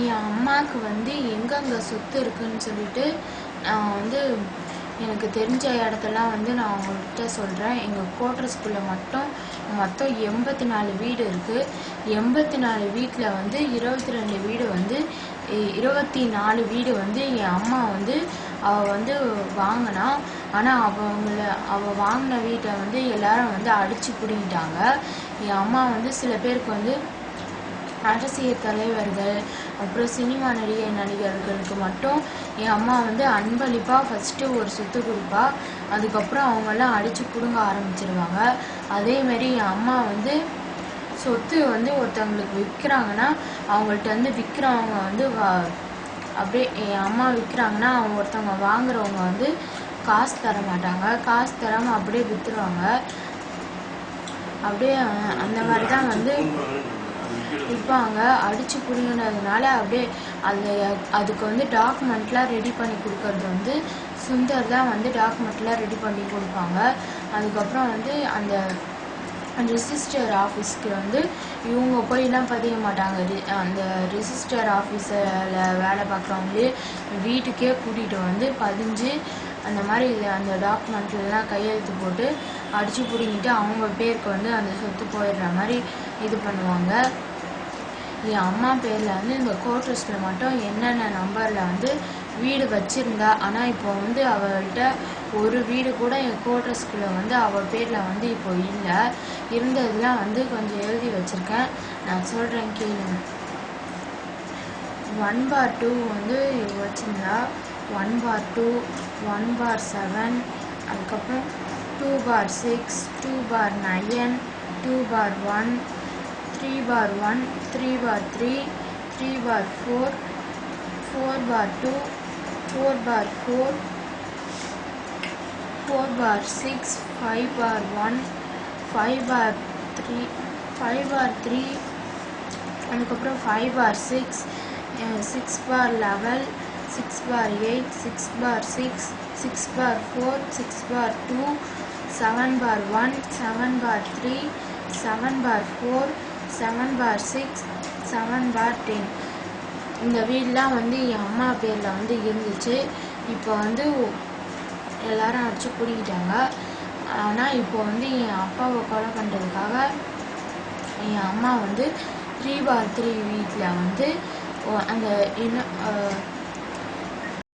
என் அம்மாவுக்கு வந்து எங்கெங்கே சொத்து இருக்குன்னு சொல்லிட்டு நான் வந்து எனக்கு தெரிஞ்ச இடத்தெல்லாம் வந்து நான் உங்கள்கிட்ட சொல்கிறேன். எங்கள் கோட்ரஸ்குள்ளே மொத்தம் 84 வீடு இருக்குது. 84 வீட்டில் வந்து 22 வீடு வந்து 24 வீடு வந்து என் அம்மா வந்து அவள் வந்து வாங்கினா. ஆனால் அவள் வாங்கின வீட்டை வந்து எல்லாரும் வந்து அடித்து பிடிங்கிட்டாங்க. என் அம்மா வந்து சில பேருக்கு வந்து அரசியல் தலைவர்கள் அப்புறம் சினிமா நடிகர்களுக்கு மட்டும் என் அம்மா வந்து அன்பளிப்பாக ஃபஸ்ட்டு ஒரு சொத்து கொடுப்பா. அதுக்கப்புறம் அவங்கெல்லாம் அடித்து பிடுங்க ஆரம்பிச்சிருவாங்க. அதேமாரி என் அம்மா வந்து சொத்து வந்து ஒருத்தவங்களுக்கு விற்கிறாங்கன்னா அவங்கள்ட்ட வந்து விற்கிறவங்க வந்து அப்படியே என் அம்மா விற்கிறாங்கன்னா அவங்க ஒருத்தவங்க வாங்குறவங்க வந்து காசு தர மாட்டாங்க. காசு தராமல் அப்படியே விற்றுருவாங்க. அப்படியே அந்த மாதிரி தான் வந்து விற்பாங்க. அடித்து பிடிங்கினதுனால அப்படியே அதுக்கு வந்து டாக்குமெண்ட்லாம் ரெடி பண்ணி கொடுக்கறது வந்து சுந்தர் தான் வந்து டாக்குமெண்ட்லாம் ரெடி பண்ணி கொடுப்பாங்க. அதுக்கப்புறம் வந்து அந்த ரிஜிஸ்டர் ஆஃபீஸ்க்கு வந்து இவங்க போயெல்லாம் பதிய மாட்டாங்க. அந்த ரிஜிஸ்டர் ஆஃபீஸில் வேலை பார்க்குறவங்களே வீட்டுக்கே கூட்டிகிட்டு வந்து பதிஞ்சு அந்த மாதிரி அந்த டாக்குமெண்ட்லாம் கையெழுத்து போட்டு அடித்து பிடிங்கிட்டு அவங்க பேருக்கு வந்து அந்த சொத்து போயிடுற மாதிரி இது பண்ணுவாங்க. என் அம்மா பேரில் வந்து இந்த கோட்ரஸில் மட்டும் என்னென்ன நம்பரில் வந்து வீடு வச்சுருந்தா, ஆனால் இப்போ வந்து அவள்கிட்ட ஒரு வீடு கூட என் கோட்ரஸ்குள்ளே வந்து அவள் பேரில் வந்து இப்போ இல்லை. இருந்ததுலாம் வந்து கொஞ்சம் எழுதி வச்சுருக்கேன், நான் சொல்கிறேன் கேளுங்க. 1/2 வந்து வச்சுருந்தா 1/2, 1/7, அதுக்கப்புறம் 2/6, 2/9, 2/1, 3/1, 3/3, 3/4, 4/2, 4/4, 4/6, 5/1, 5/3, 5/3, அதுக்கப்புறம் 5/6, 6/11, 6/8, 6/6, 6/4, 6/2, 7/1, 7/3, 7/4, 7/6, 7/10. இந்த வீடெலாம் வந்து என் அம்மா பேரில் வந்து இருந்துச்சு. இப்போ வந்து எல்லாரும் அடிச்சு பிடிக்கிட்டாங்க. ஆனால் இப்போ வந்து என் அப்பாவை கொலை பண்ணுறதுக்காக என் அம்மா வந்து 3/3 வீட்டில் வந்து அந்த இன்னும்